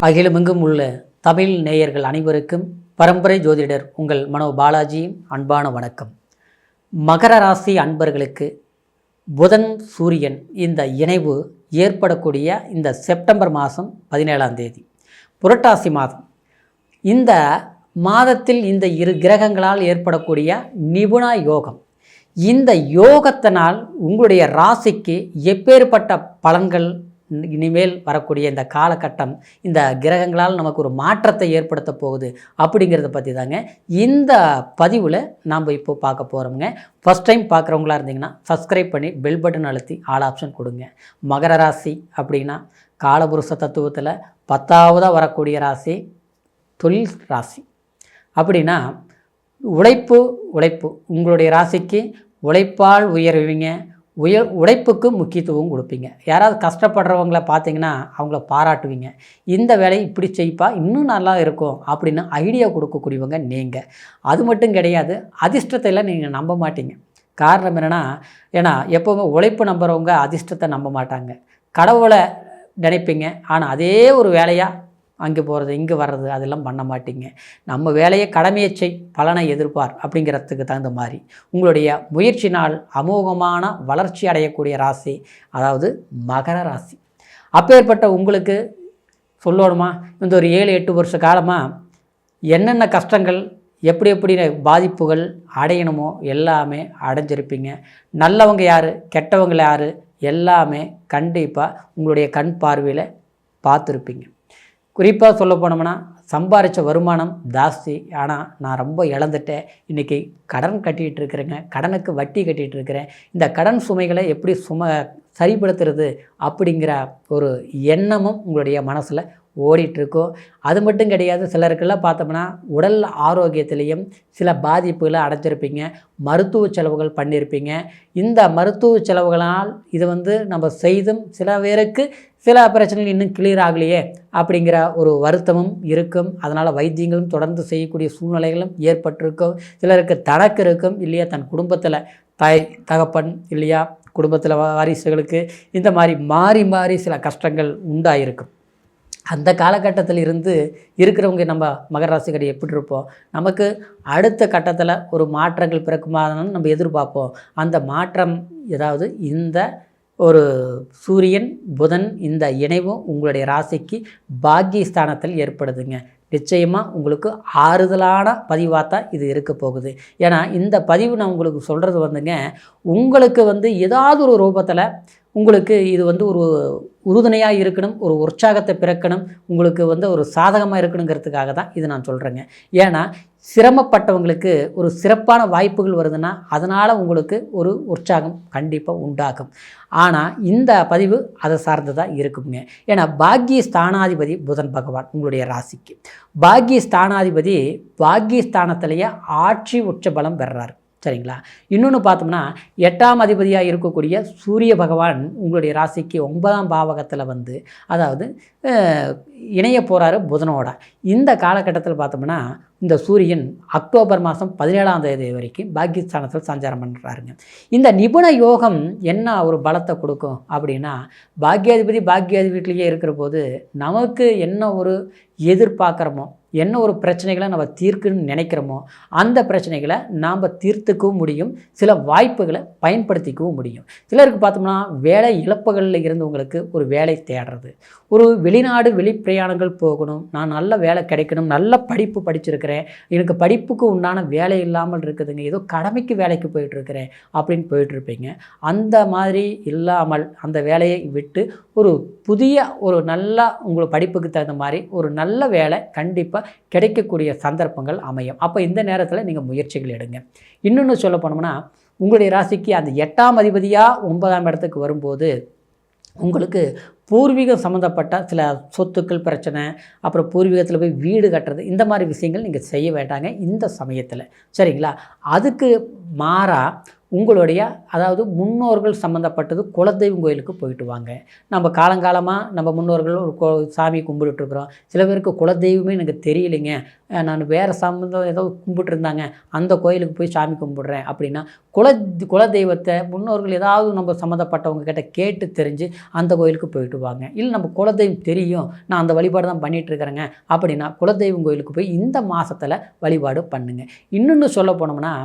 அகிலமெங்கும் உள்ள தமிழ் நேயர்கள் அனைவருக்கும் பரம்பரை ஜோதிடர் உங்கள் மனோ பாலாஜியின் அன்பான வணக்கம். மகர ராசி அன்பர்களுக்கு புதன் சூரியன் இந்த இணைவு ஏற்படக்கூடிய இந்த செப்டம்பர் மாதம் 17ஆம் தேதி புரட்டாசி மாதம், இந்த மாதத்தில் இந்த இரு கிரகங்களால் ஏற்படக்கூடிய நிபுண யோகம், இந்த யோகத்தினால் உங்களுடைய ராசிக்கு எப்பேற்பட்ட பலன்கள் இனிமேல் வரக்கூடிய இந்த காலகட்டம் இந்த கிரகங்களால் நமக்கு ஒரு மாற்றத்தை ஏற்படுத்த போகுது அப்படிங்கிறத பற்றி தாங்க இந்த பதிவில் நாம் இப்போ பார்க்க போகிறோம்ங்க. ஃபஸ்ட் டைம் பார்க்குறவங்களா இருந்தீங்கன்னா சப்ஸ்கிரைப் பண்ணி பெல் பட்டன் அழுத்தி ஆல் ஆப்ஷன் கொடுங்க. மகர ராசி அப்படின்னா காலபுருஷ தத்துவத்தில் 10ஆவதாக வரக்கூடிய ராசி தொழில் ராசி. அப்படின்னா உழைப்பு உங்களுடைய ராசிக்கு உழைப்பால் உயர்வீங்க, உழைப்புக்கு முக்கியத்துவம் கொடுப்பீங்க. யாராவது கஷ்டப்படுறவங்கள பார்த்தீங்கன்னா அவங்கள பாராட்டுவீங்க. இந்த வேலையை இப்படி செய்ப்பா இன்னும் நல்லா இருக்கும் அப்படின்னு ஐடியா கொடுக்கக்கூடியவங்க நீங்கள். அது மட்டும் கிடையாது, அதிர்ஷ்டத்தை எல்லாம் நீங்கள் நம்ப மாட்டீங்க. காரணம் என்னென்னா, ஏன்னா எப்போவுமே உழைப்பு நம்புறவங்க அதிர்ஷ்டத்தை நம்ப மாட்டாங்க. கடவுளை நினைப்பீங்க, ஆனால் அதே ஒரு வேலையாக அங்கே போகிறது இங்கே வர்றது அதெல்லாம் பண்ண மாட்டீங்க. நம்ம வேலையை கடமையை செய், பலனை எதிர்பார் அப்படிங்கிறதுக்கு தகுந்த மாதிரி உங்களுடைய முயற்சினால் அமோகமான வளர்ச்சி அடையக்கூடிய ராசி அதாவது மகர ராசி. அப்பேற்பட்ட உங்களுக்கு சொல்லணுமா, இந்த ஒரு 7-8 வருஷ காலமாக என்னென்ன கஷ்டங்கள் எப்படி பாதிப்புகள் அடையணுமோ எல்லாமே அடைஞ்சிருப்பீங்க. நல்லவங்க யார் கெட்டவங்க யார் எல்லாமே கண்டிப்பாக உங்களுடைய கண் பார்வையில் பார்த்துருப்பீங்க. குறிப்பாக சொல்ல போனோம்னா சம்பாதிச்ச வருமானம் ஜாஸ்தி, ஆனால் நான் ரொம்ப இழந்துட்டேன், இன்றைக்கி கடன் கட்டிகிட்டு இருக்கிறேங்க, கடனுக்கு வட்டி கட்டிகிட்டு இருக்கிறேன், இந்த கடன் சுமைகளை எப்படி சரிப்படுத்துறது அப்படிங்கிற ஒரு எண்ணமும் உங்களுடைய மனசில் ஓடிட்டுருக்கோம். அது மட்டும் கிடையாது, சிலருக்கெல்லாம் பார்த்தோம்னா உடல் ஆரோக்கியத்திலையும் சில பாதிப்புகளை அடைஞ்சிருப்பீங்க, மருத்துவ செலவுகள் பண்ணியிருப்பீங்க. இந்த மருத்துவ செலவுகளால் இது நம்ம செய்தும் சில பேருக்கு சில பிரச்சனைகள் இன்னும் கிளியர் ஆகலையே அப்படிங்கிற ஒரு வருத்தமும் இருக்கும். அதனால் வைத்தியங்களும் தொடர்ந்து செய்யக்கூடிய சூழ்நிலைகளும் ஏற்பட்டிருக்கும். சிலருக்கு தனக்கு இருக்கும் இல்லையா, தன் குடும்பத்தில் தாய் தகப்பன் இல்லையா, குடும்பத்தில் வாரிசுகளுக்கு இந்த மாதிரி மாறி சில கஷ்டங்கள் உண்டாயிருக்கும். அந்த காலகட்டத்தில் இருந்து இருக்கிறவங்க நம்ம மகர ராசிக்காரி எப்படி இருப்போம், நமக்கு அடுத்த கட்டத்தில் ஒரு மாற்றங்கள் பிறக்குமான்னு நம்ம எதிர்பார்ப்போம். அந்த மாற்றம் ஏதாவது இந்த ஒரு சூரியன் புதன் இந்த இணைவும் உங்களுடைய ராசிக்கு பாக்கியஸ்தானத்தில் ஏற்படுதுங்க. நிச்சயமாக உங்களுக்கு ஆறுதலான பதிவாக தான் இது இருக்க போகுது. ஏன்னா இந்த பதிவு நான் உங்களுக்கு சொல்கிறது உங்களுக்கு ஏதாவது ஒரு ரூபத்தில் உங்களுக்கு இது ஒரு உறுதுணையாக இருக்கணும், ஒரு உற்சாகத்தை பிறக்கணும், உங்களுக்கு ஒரு சாதகமாக இருக்கணுங்கிறதுக்காக தான் இது நான் சொல்கிறேங்க. ஏன்னா சிரமப்பட்டவங்களுக்கு ஒரு சிறப்பான வாய்ப்புகள் வருதுன்னா அதனால் உங்களுக்கு ஒரு உற்சாகம் கண்டிப்பாக உண்டாகும். ஆனால் இந்த பதிவு அதை சார்ந்ததாக இருக்குங்க. ஏன்னா பாக்கிய ஸ்தானாதிபதி புதன் பகவான் உங்களுடைய ராசிக்கு பாக்கிய ஸ்தானத்திலேயே ஆட்சி உச்ச பலம் பெறுறாரு. சரிங்களா. இன்னொன்று பார்த்தோம்னா 8ஆம் அதிபதியாக இருக்கக்கூடிய சூரிய பகவான் உங்களுடைய ராசிக்கு 9ஆம் பாவகத்தில் அதாவது இணைய போகிறாரு புதனோட. இந்த காலகட்டத்தில் பார்த்தோம்னா இந்த சூரியன் அக்டோபர் மாதம் 17ஆம் தேதி வரைக்கும் பாக்கியஸ்தானத்தில் சஞ்சாரம் பண்ணுறாருங்க. இந்த நிபுண யோகம் என்ன ஒரு பலத்தை கொடுக்கும் அப்படின்னா, பாக்கியாதிபதி வீட்டிலேயே இருக்கிற போது நமக்கு என்ன ஒரு எதிர்பார்க்குறோமோ, என்ன ஒரு பிரச்சனைகளை நம்ம தீர்க்கணும்னு நினைக்கிறோமோ அந்த பிரச்சனைகளை நாம் தீர்த்துக்கவும் முடியும், சில வாய்ப்புகளை பயன்படுத்திக்கவும் முடியும். சிலருக்கு பார்த்தோம்னா வேலை இழப்புகளில் இருந்தவங்களுக்கு ஒரு வேலை தேடுறது, ஒரு வெளிநாடு வெளிப்பிரயாணங்கள் போகணும், நான் நல்ல வேலை கிடைக்கணும், நல்ல படிப்பு படிச்சிருக்கிறேன், எனக்கு படிப்புக்கு உண்டான வேலை இல்லாமல் இருக்குதுங்க, ஏதோ கடமைக்கு வேலைக்கு போயிட்டுருக்கிறேன் அப்படின்னு போயிட்டுருப்பீங்க. அந்த மாதிரி இல்லாமல் அந்த வேலையை விட்டு ஒரு புதிய ஒரு நல்ல உங்களுக்கு படிப்புக்கு தகுந்த மாதிரி ஒரு நல்ல வேலை கண்டிப்பாக கிடைக்கக்கூடிய சந்தர்ப்பங்கள் அமையும். அப்போ இந்த நேரத்தில் நீங்கள் முயற்சிகள் எடுங்க. இன்னொன்று சொல்ல போனோம்னா உங்களுடைய ராசிக்கு அந்த 8ஆம் அதிபதியாக 9ஆம் இடத்துக்கு வரும்போது உங்களுக்கு பூர்வீகம் சம்மந்தப்பட்ட சில சொத்துக்கள் பிரச்சனை, அப்புறம் பூர்வீகத்தில் போய் வீடு கட்டுறது, இந்த மாதிரி விஷயங்கள் நீங்கள் செய்ய வேண்டாங்க இந்த சமயத்தில். சரிங்களா. அதுக்கு மாறாக உங்களுடைய அதாவது முன்னோர்கள் சம்மந்தப்பட்டது குலதெய்வம் கோயிலுக்கு போயிட்டு வாங்க. நம்ம காலங்காலமாக நம்ம முன்னோர்கள் ஒரு சாமி கும்பிட்டுருக்குறோம். சில பேருக்கு குலதெய்வமே எனக்கு தெரியலைங்க, நான் வேறு சம்மந்தம் ஏதோ கும்பிட்டுருந்தாங்க, அந்த கோயிலுக்கு போய் சாமி கும்பிட்றேன் அப்படின்னா குலதெய்வத்தை முன்னோர்கள் ஏதாவது நம்ம சம்மந்தப்பட்டவங்க கிட்ட கேட்டு தெரிஞ்சு அந்த கோயிலுக்கு போயிட்டு வாங்க. இல்லை நம்ம குலதெய்வம் தெரியும், நான் அந்த வழிபாடு தான் பண்ணிகிட்ருக்கிறேங்க அப்படின்னா குலதெய்வம் கோயிலுக்கு போய் இந்த மாதத்தில் வழிபாடு பண்ணுங்க. இன்னொன்று சொல்ல போனோம்னா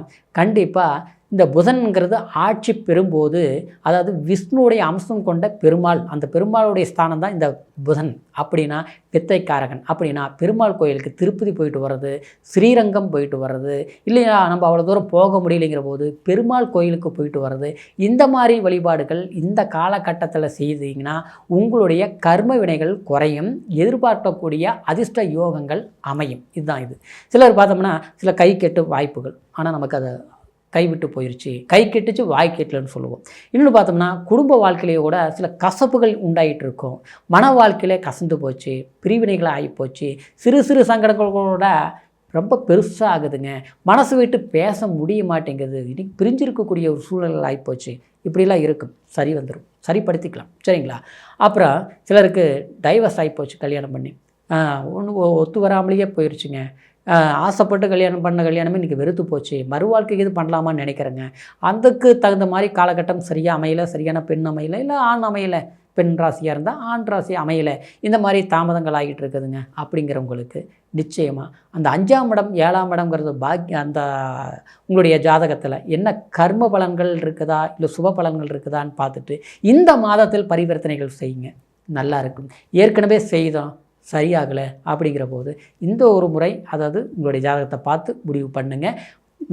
கண்டிப்பாக இந்த புதன்கிறது ஆட்சி பெறும்போது, அதாவது விஷ்ணுவுடைய அம்சம் கொண்ட பெருமாள், அந்த பெருமாளுடைய ஸ்தானம் தான் இந்த புதன் அப்படின்னா பித்தைக்காரகன். அப்படின்னா பெருமாள் கோயிலுக்கு திருப்பதி போயிட்டு வர்றது, ஸ்ரீரங்கம் போயிட்டு வர்றது, இல்லையா நம்ம அவ்வளோ தூரம் போக முடியலைங்கிற போது பெருமாள் கோயிலுக்கு போயிட்டு வர்றது, இந்த மாதிரி வழிபாடுகள் இந்த காலகட்டத்தில் செய்தீங்கன்னா உங்களுடைய கர்ம வினைகள் குறையும், எதிர்பார்க்கக்கூடிய அதிர்ஷ்ட யோகங்கள் அமையும். இதுதான் இது. சிலர் பார்த்தோம்னா சில கை கெட்டு வாய்ப்புகள், ஆனால் நமக்கு அதை கைவிட்டு போயிடுச்சு, கை கெட்டுச்சு வாய் கெட்டலன்னு சொல்லுவோம். இன்னொன்று பார்த்தோம்னா குடும்ப வாழ்க்கையிலேயே கூட சில கசப்புகள் உண்டாகிட்டு இருக்கும், மன வாழ்க்கையிலே கசந்து போச்சு, பிரிவினைகள் ஆகிப்போச்சு, சிறு சிறு சங்கடங்களோட ரொம்ப பெருசாக ஆகுதுங்க, மனசு விட்டு பேச முடிய மாட்டேங்குது, இன்றைக்கி பிரிஞ்சிருக்கக்கூடிய ஒரு சூழல் ஆகிப்போச்சு, இப்படிலாம் இருக்கும். சரி வந்துடும், சரிப்படுத்திக்கலாம், சரிங்களா? அப்புறம் சிலருக்கு டைவர்ஸ் ஆகிப்போச்சு, கல்யாணம் பண்ணி ஒன்று ஒத்து வராமலேயே போயிடுச்சுங்க, ஆசைப்பட்டு கல்யாணம் பண்ண கல்யாணமே இன்றைக்கி வெறுத்து போச்சு, மறுவாழ்க்கைக்கு இது பண்ணலாமான்னு நினைக்கிறேங்க. அதுக்கு தகுந்த மாதிரி காலகட்டம் சரியாக அமையலை, சரியான பெண் அமையலை, இல்லை ஆண் அமையலை, பெண் ராசியாக இருந்தால் ஆண் ராசி அமையலை, இந்த மாதிரி தாமதங்கள் ஆகிட்டு இருக்குதுங்க. அப்படிங்கிறவங்களுக்கு நிச்சயமாக அந்த 5ஆம் இடம் 7ஆம் இடம்ங்கிறது அந்த உங்களுடைய ஜாதகத்தில் என்ன கர்ம பலன்கள் இருக்குதா இல்லை சுப பலன்கள் இருக்குதான்னு பார்த்துட்டு இந்த மாதத்தில் பரிவர்த்தனைகள் செய்யுங்க, நல்லா இருக்கும். ஏற்கனவே செய்தோம் சரியாகலை அப்படிங்கிற போது இந்த ஒரு முறை அதாவது உங்களுடைய ஜாதகத்தை பார்த்து முடிவு பண்ணுங்கள்.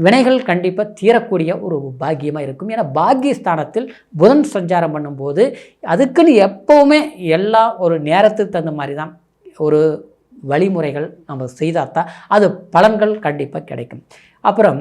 வினைகள் கண்டிப்பாக தீரக்கூடிய ஒரு பாக்கியமாக இருக்கும். ஏன்னா பாக்கியஸ்தானத்தில் புதன் சஞ்சாரம் பண்ணும்போது அதுக்குன்னு எப்போவுமே எல்லாம் ஒரு நேரத்துக்கு தகுந்த மாதிரி தான் ஒரு வழிமுறைகள் நம்ம செய்தால்தான் அது பலன்கள் கண்டிப்பாக கிடைக்கும். அப்புறம்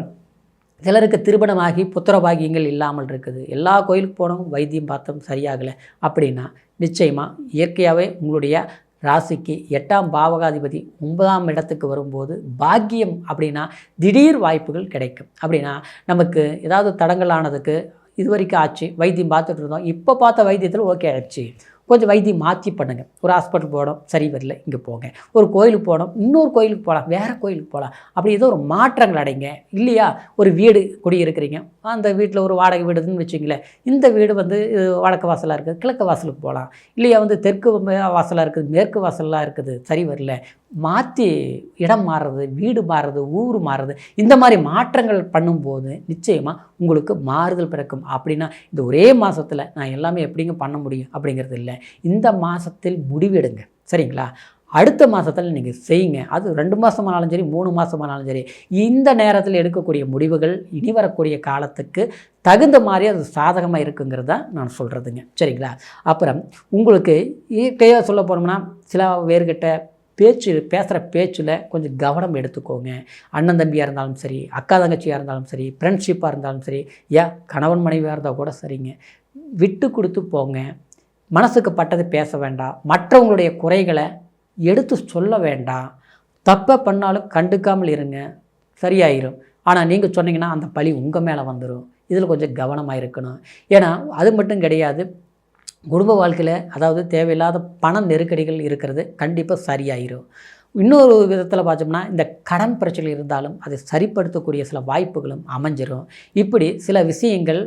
சிலருக்கு திருமணமாகி புத்திர பாகியங்கள் இல்லாமல் இருக்குது, எல்லா கோயிலுக்கு போனோம் வைத்தியம் பார்த்தோம் சரியாகலை அப்படின்னா நிச்சயமாக இயற்கையாகவே உங்களுடைய ராசிக்கு 8ஆம் பாவகாதிபதி 9ஆம் இடத்துக்கு வரும்போது பாக்கியம் அப்படின்னா திடீர் வாய்ப்புகள் கிடைக்கும். அப்படின்னா நமக்கு ஏதாவது தடங்கலானதுக்கு இது வரைக்கும் ஆச்சு, வைத்தியம் பார்த்துட்டு இருந்தோம், இப்போ பார்த்த வைத்தியத்தில் ஓகே ஆயிடுச்சு, கொஞ்சம் வைத்தியம் மாற்றி பண்ணுங்கள். ஒரு ஹாஸ்பிட்டல் போனோம் சரி வரல, இங்கே போங்க. ஒரு கோயிலுக்கு போனோம், இன்னொரு கோயிலுக்கு போகலாம், வேறு கோயிலுக்கு போகலாம், அப்படி ஏதோ ஒரு மாற்றங்கள் அடைங்க. இல்லையா ஒரு வீடு குடியிருக்கிறீங்க, அந்த வீட்டில் ஒரு வாடகை வீடுன்னு வச்சுங்களேன், இந்த வீடு வடக்கு வாசலாக இருக்குது, கிழக்கு வாசலுக்கு போகலாம். இல்லையா தெற்கு வாசலாக இருக்குது, மேற்கு வாசலாக இருக்குது, சரி வரல, மாற்றி இடம் மாறுறது, வீடு மாறுறது, ஊர் மாறுறது, இந்த மாதிரி மாற்றங்கள் பண்ணும்போது நிச்சயமாக உங்களுக்கு மாறுதல் பிறக்கும். அப்படின்னா இந்த ஒரே மாதத்தில் நான் எல்லாமே எப்படிங்க பண்ண முடியும் அப்படிங்கிறது இல்லை, இந்த மாதத்தில் முடிவெடுங்க, சரிங்களா? அடுத்த மாதத்தில் நீங்கள் செய்யுங்க. அது 2 மாதமானாலும் சரி 3 மாதமானாலும் சரி, இந்த நேரத்தில் எடுக்கக்கூடிய முடிவுகள் இனி வரக்கூடிய காலத்துக்கு தகுந்த மாதிரி அது சாதகமாக இருக்குங்கிறத நான் சொல்கிறதுங்க, சரிங்களா? அப்புறம் உங்களுக்கு இயற்கையாக சொல்ல போனோம்னா சில வேறுகிட்ட பேசுகிற பேச்சில் கொஞ்சம் கவனம் எடுத்துக்கோங்க. அண்ணன் தம்பியாக இருந்தாலும் சரி, அக்கா தங்கச்சியாக இருந்தாலும் சரி, ஃப்ரெண்ட்ஷிப்பாக இருந்தாலும் சரி, கணவன் மனைவியாக இருந்தால் கூட சரிங்க, விட்டு கொடுத்து போங்க. மனசுக்கு பட்டது பேச வேண்டாம், மற்றவங்களுடைய குறைகளை எடுத்து சொல்ல வேண்டாம், தப்பை பண்ணாலும் கண்டுக்காமல் இருங்க, சரியாயிரும். ஆனால் நீங்கள் சொன்னீங்கன்னா அந்த பழி உங்கள் மேலே வந்துடும். இதில் கொஞ்சம் கவனமாக இருக்கணும். ஏன்னா அது மட்டும் கிடையாது, குடும்ப வாழ்க்கையில் அதாவது தேவையில்லாத பண நெருக்கடிகள் இருக்கிறது கண்டிப்பாக சரியாயிரும். இன்னொரு விதத்தில் பார்த்தோம்னா இந்த கடன் பிரச்சனை இருந்தாலும் அதை சரிப்படுத்தக்கூடிய சில வாய்ப்புகளும் அமைஞ்சிரும். இப்படி சில விஷயங்கள்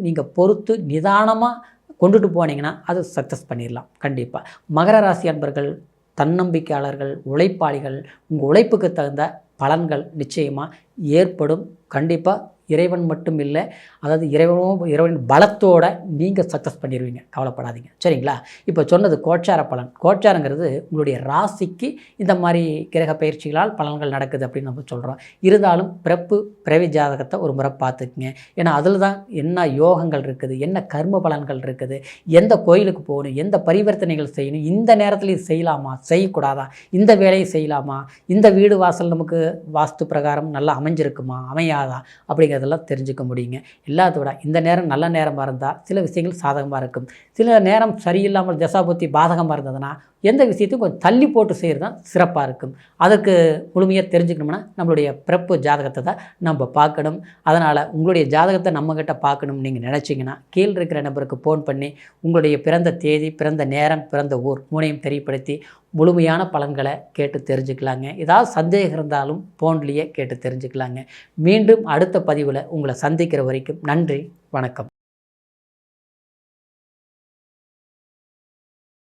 நீங்கள் பொறுத்து நிதானமாக கொண்டுட்டு போனீங்கன்னா அது சக்ஸஸ் பண்ணிடலாம் கண்டிப்பாக. மகர ராசி அன்பர்கள் தன்னம்பிக்கையாளர்கள், உழைப்பாளிகள், உங்கள் உழைப்புக்கு தகுந்த பலன்கள் நிச்சயமாக ஏற்படும். கண்டிப்பாக இறைவன் மட்டும் இல்லை, அதாவது இறைவன் பலத்தோடு நீங்கள் சக்ஸஸ் பண்ணிடுவீங்க, கவலைப்படாதீங்க, சரிங்களா? இப்போ சொன்னது கோச்சார பலன். கோச்சாரங்கிறது உங்களுடைய ராசிக்கு இந்த மாதிரி கிரக பயிற்சிகளால் பலன்கள் நடக்குது அப்படின்னு நம்ம சொல்கிறோம். இருந்தாலும் பிறவி ஜாதகத்தை ஒரு முறை பார்த்துக்குங்க. ஏன்னா அதில் தான் என்ன யோகங்கள் இருக்குது, என்ன கர்ம பலன்கள் இருக்குது, எந்த கோயிலுக்கு போகணும், எந்த பரிவர்த்தனைகள் செய்யணும், இந்த நேரத்தில் இது செய்யலாமா செய்யக்கூடாதா, இந்த வேலையை செய்யலாமா, இந்த வீடு வாசல் நமக்கு வாஸ்து பிரகாரம் நல்லா அமைஞ்சிருக்குமா அமையாதா அப்படிங்கிற அப்படிங்கிறதெல்லாம் தெரிஞ்சுக்க முடியுங்க. எல்லாத்தோட இந்த நேரம் நல்ல நேரமாக இருந்தால் சில விஷயங்கள் சாதகமாக இருக்கும். சில நேரம் சரியில்லாமல் தசாபுத்தி பாதகமாக இருந்ததுன்னா எந்த விஷயத்தையும் கொஞ்சம் தள்ளி போட்டு செய்கிறது தான் சிறப்பாக இருக்கும். அதற்கு முழுமையாக தெரிஞ்சுக்கணும்னா நம்மளுடைய பிறப்பு ஜாதகத்தை தான் நம்ம பார்க்கணும். அதனால் உங்களுடைய ஜாதகத்தை நம்மக்கிட்ட பார்க்கணும்னு நீங்கள் நினச்சிங்கன்னா கீழே இருக்கிற நபருக்கு ஃபோன் பண்ணி உங்களுடைய பிறந்த தேதி, பிறந்த நேரம், பிறந்த ஊர் மூணையும் தெரியப்படுத்தி முழுமையான பலன்களை கேட்டு தெரிஞ்சுக்கலாங்க. ஏதாவது சந்தேகம் இருந்தாலும் ஃபோன்லேயே கேட்டு தெரிஞ்சுக்கலாங்க. மீண்டும் அடுத்த பதிவில் உங்களை சந்திக்கிற வரைக்கும் நன்றி, வணக்கம்.